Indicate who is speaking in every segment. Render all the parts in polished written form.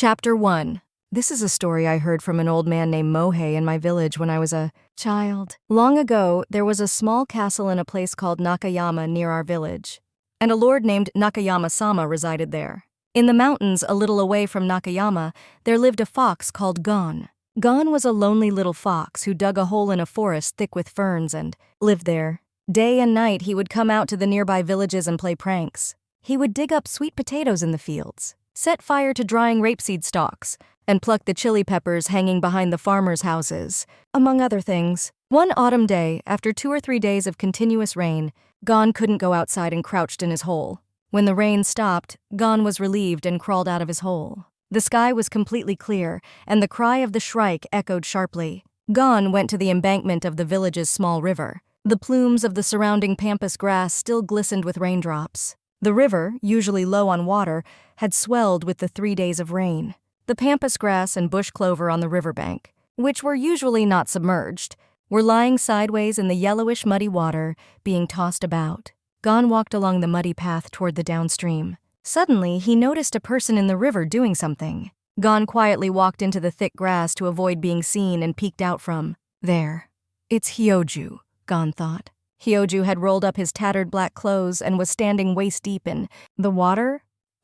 Speaker 1: Chapter 1. This is a story I heard from an old man named Mohei in my village when I was a child. Long ago, there was a small castle in a place called Nakayama near our village, and a lord named Nakayama-sama resided there. In the mountains a little away from Nakayama, there lived a fox called Gon. Gon was a lonely little fox who dug a hole in a forest thick with ferns and lived there. Day and night he would come out to the nearby villages and play pranks. He would dig up sweet potatoes in the fields, set fire to drying rapeseed stalks, and pluck the chili peppers hanging behind the farmers' houses, among other things. One autumn day, after 2 or 3 days of continuous rain, Gon couldn't go outside and crouched in his hole. When the rain stopped, Gon was relieved and crawled out of his hole. The sky was completely clear, and the cry of the shrike echoed sharply. Gon went to the embankment of the village's small river. The plumes of the surrounding pampas grass still glistened with raindrops. The river, usually low on water, had swelled with the 3 days of rain. The pampas grass and bush clover on the riverbank, which were usually not submerged, were lying sideways in the yellowish muddy water, being tossed about. Gon walked along the muddy path toward the downstream. Suddenly, he noticed a person in the river doing something. Gon quietly walked into the thick grass to avoid being seen and peeked out from there. It's Hyoju, Gon thought. Hyoju had rolled up his tattered black clothes and was standing waist-deep in the water,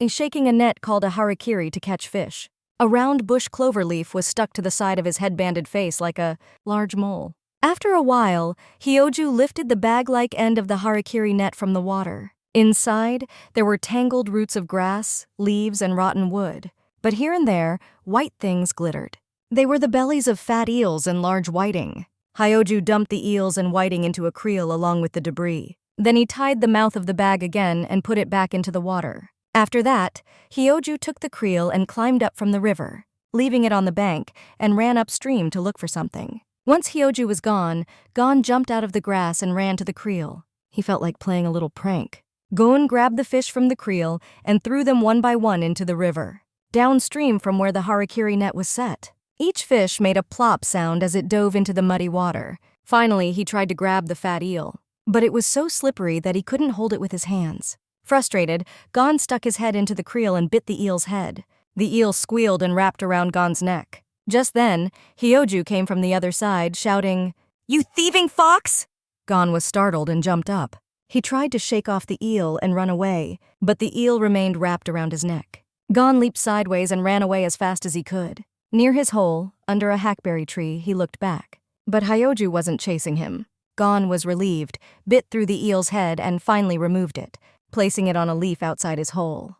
Speaker 1: shaking a net called a harakiri to catch fish. A round bush clover leaf was stuck to the side of his headbanded face like a large mole. After a while, Hyoju lifted the bag-like end of the harakiri net from the water. Inside, there were tangled roots of grass, leaves, and rotten wood. But here and there, white things glittered. They were the bellies of fat eels and large whiting. Hyoju dumped the eels and whiting into a creel along with the debris. Then he tied the mouth of the bag again and put it back into the water. After that, Hyoju took the creel and climbed up from the river, leaving it on the bank, and ran upstream to look for something. Once Hyoju was gone, Gon jumped out of the grass and ran to the creel. He felt like playing a little prank. Gon grabbed the fish from the creel and threw them one by one into the river, downstream from where the harakiri net was set. Each fish made a plop sound as it dove into the muddy water. Finally, he tried to grab the fat eel, but it was so slippery that he couldn't hold it with his hands. Frustrated, Gon stuck his head into the creel and bit the eel's head. The eel squealed and wrapped around Gon's neck. Just then, Hyoju came from the other side, shouting, "You thieving fox!" Gon was startled and jumped up. He tried to shake off the eel and run away, but the eel remained wrapped around his neck. Gon leaped sideways and ran away as fast as he could. Near his hole, under a hackberry tree, he looked back. But Hyoju wasn't chasing him. Gon was relieved, bit through the eel's head, and finally removed it, placing it on a leaf outside his hole.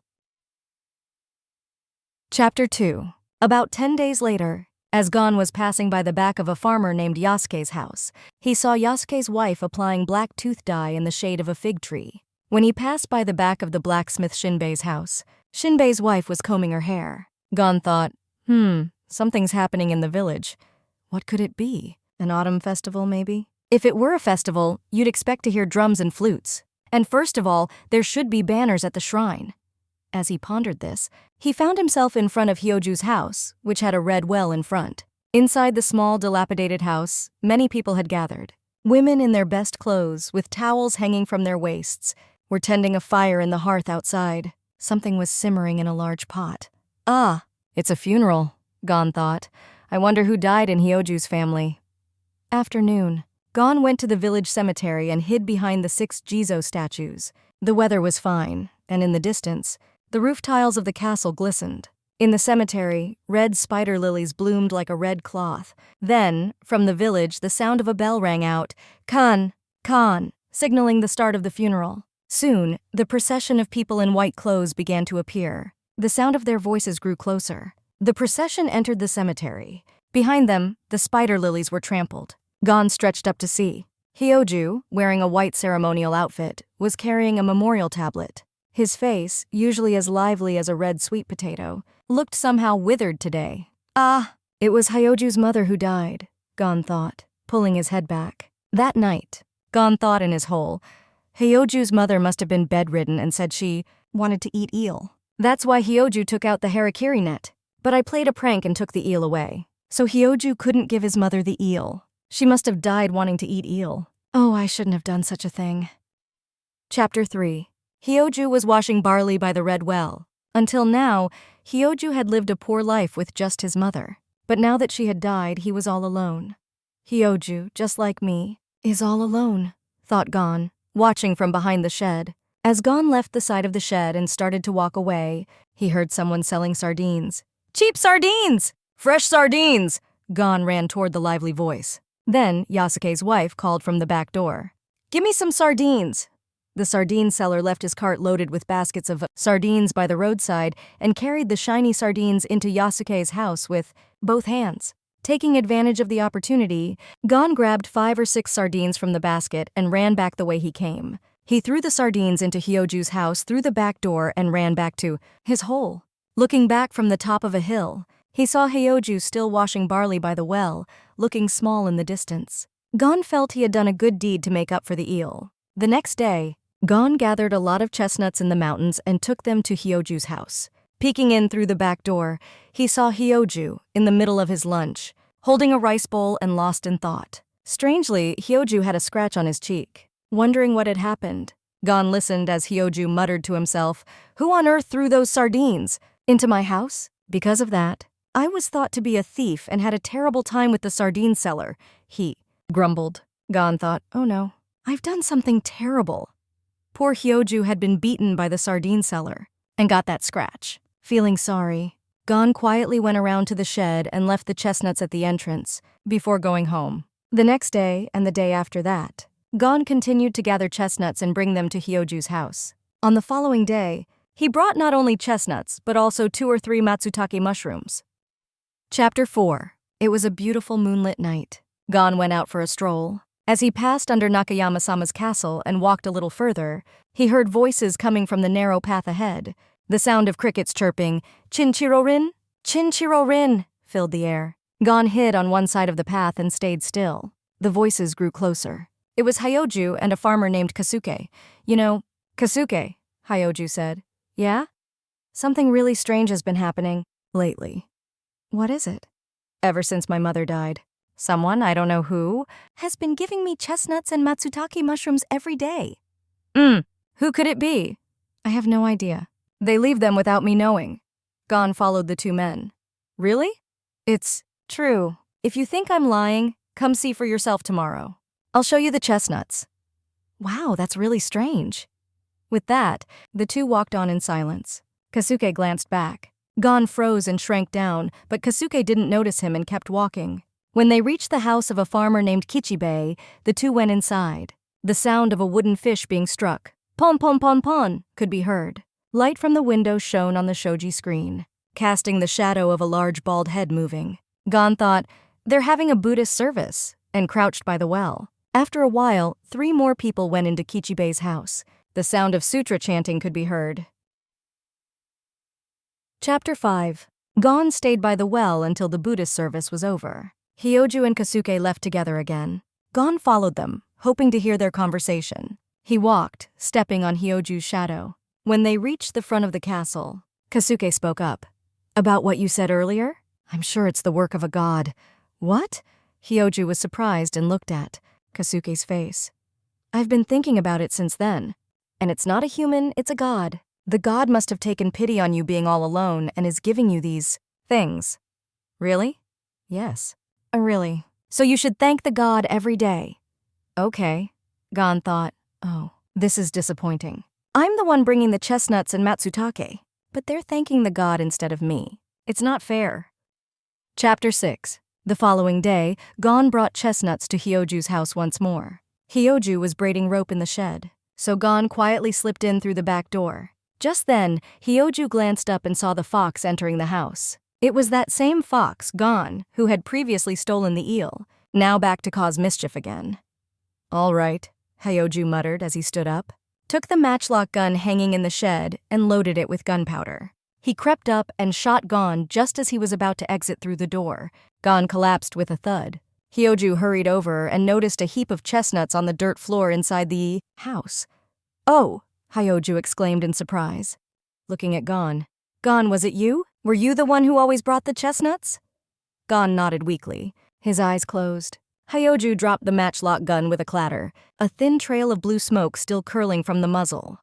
Speaker 1: Chapter 2. About 10 days later, as Gon was passing by the back of a farmer named Yasuke's house, he saw Yasuke's wife applying black tooth dye in the shade of a fig tree. When he passed by the back of the blacksmith Shinbei's house, Shinbei's wife was combing her hair. Gon thought, something's happening in the village. What could it be? An autumn festival, maybe? If it were a festival, you'd expect to hear drums and flutes. And first of all, there should be banners at the shrine. As he pondered this, he found himself in front of Hyoju's house, which had a red well in front. Inside the small, dilapidated house, many people had gathered. Women in their best clothes, with towels hanging from their waists, were tending a fire in the hearth outside. Something was simmering in a large pot. Ah, it's a funeral, Gon thought. I wonder who died in Hyoju's family. Afternoon. Gon went to the village cemetery and hid behind the 6 Jizo statues. The weather was fine, and in the distance, the roof tiles of the castle glistened. In the cemetery, red spider lilies bloomed like a red cloth. Then, from the village, the sound of a bell rang out, "Kan, Kan," signaling the start of the funeral. Soon, the procession of people in white clothes began to appear. The sound of their voices grew closer. The procession entered the cemetery. Behind them, the spider lilies were trampled. Gon stretched up to see. Hyoju, wearing a white ceremonial outfit, was carrying a memorial tablet. His face, usually as lively as a red sweet potato, looked somehow withered today. Ah, it was Hyoju's mother who died, Gon thought, pulling his head back. That night, Gon thought in his hole, Hyoju's mother must have been bedridden and said she wanted to eat eel. That's why Hyoju took out the harakiri net. But I played a prank and took the eel away. So Hyoju couldn't give his mother the eel. She must have died wanting to eat eel. Oh, I shouldn't have done such a thing. Chapter 3. Hyoju was washing barley by the red well. Until now, Hyoju had lived a poor life with just his mother. But now that she had died, he was all alone. Hyoju, just like me, is all alone, thought Gon, watching from behind the shed. As Gon left the side of the shed and started to walk away, he heard someone selling sardines. "Cheap sardines! Fresh sardines!" Gon ran toward the lively voice. Then Yasuke's wife called from the back door. "Give me some sardines." The sardine seller left his cart loaded with baskets of sardines by the roadside and carried the shiny sardines into Yasuke's house with both hands. Taking advantage of the opportunity, Gon grabbed 5 or 6 sardines from the basket and ran back the way he came. He threw the sardines into Hyoju's house through the back door and ran back to his hole. Looking back from the top of a hill, he saw Hyoju still washing barley by the well, looking small in the distance. Gon felt he had done a good deed to make up for the eel. The next day, Gon gathered a lot of chestnuts in the mountains and took them to Hyoju's house. Peeking in through the back door, he saw Hyoju in the middle of his lunch, holding a rice bowl and lost in thought. Strangely, Hyoju had a scratch on his cheek. Wondering what had happened, Gon listened as Hyoju muttered to himself, "Who on earth threw those sardines? Into my house? Because of that, I was thought to be a thief and had a terrible time with the sardine seller," he grumbled. Gon thought, "Oh no, I've done something terrible." Poor Hyoju had been beaten by the sardine seller and got that scratch. Feeling sorry, Gon quietly went around to the shed and left the chestnuts at the entrance before going home. The next day and the day after that, Gon continued to gather chestnuts and bring them to Hyoju's house. On the following day, he brought not only chestnuts but also 2 or 3 matsutake mushrooms. Chapter 4. It was a beautiful moonlit night. Gon went out for a stroll. As he passed under Nakayama-sama's castle and walked a little further, he heard voices coming from the narrow path ahead. The sound of crickets chirping, "Chinchiro-rin, Chinchiro-rin," filled the air. Gon hid on one side of the path and stayed still. The voices grew closer. It was Hyoju and a farmer named Kasuke. "You know, Kasuke," Hyoju said. "Yeah? Something really strange has been happening lately." "What is it?" "Ever since my mother died, someone, I don't know who, has been giving me chestnuts and matsutake mushrooms every day." Who could it be?" "I have no idea. They leave them without me knowing." Gon followed the 2 men. "Really?" "It's true. If you think I'm lying, come see for yourself tomorrow. I'll show you the chestnuts." "Wow, that's really strange." With that, the 2 walked on in silence. Kasuke glanced back. Gon froze and shrank down, but Kasuke didn't notice him and kept walking. When they reached the house of a farmer named Kichibei, the 2 went inside. The sound of a wooden fish being struck, pon pon pon pon, could be heard. Light from the window shone on the shoji screen, casting the shadow of a large bald head moving. Gon thought, "They're having a Buddhist service," and crouched by the well. After a while, 3 more people went into Kichibei's house. The sound of sutra chanting could be heard. Chapter 5. Gon stayed by the well until the Buddhist service was over. Hyoju and Kasuke left together again. Gon followed them, hoping to hear their conversation. He walked, stepping on Hyoju's shadow. When they reached the front of the castle, Kasuke spoke up. "About what you said earlier? I'm sure it's the work of a god." "What?" Hyoju was surprised and looked at Kasuke's face. "I've been thinking about it since then. And it's not a human, it's a god. The god must have taken pity on you being all alone and is giving you these things." "Really?" "Yes." Really. So you should thank the god every day." "Okay." Gon thought, "Oh, this is disappointing. I'm the one bringing the chestnuts and matsutake, but they're thanking the god instead of me. It's not fair." Chapter 6. The following day, Gon brought chestnuts to Hyoju's house once more. Hyoju was braiding rope in the shed, so Gon quietly slipped in through the back door. Just then, Hyoju glanced up and saw the fox entering the house. It was that same fox, Gon, who had previously stolen the eel, now back to cause mischief again. "All right," Hyoju muttered as he stood up, took the matchlock gun hanging in the shed, and loaded it with gunpowder. He crept up and shot Gon just as he was about to exit through the door. Gon collapsed with a thud. Hyoju hurried over and noticed a heap of chestnuts on the dirt floor inside the house. "Oh," Hyoju exclaimed in surprise, looking at Gon. "Gon, was it you? Were you the one who always brought the chestnuts?" Gon nodded weakly, his eyes closed. Hyoju dropped the matchlock gun with a clatter, a thin trail of blue smoke still curling from the muzzle.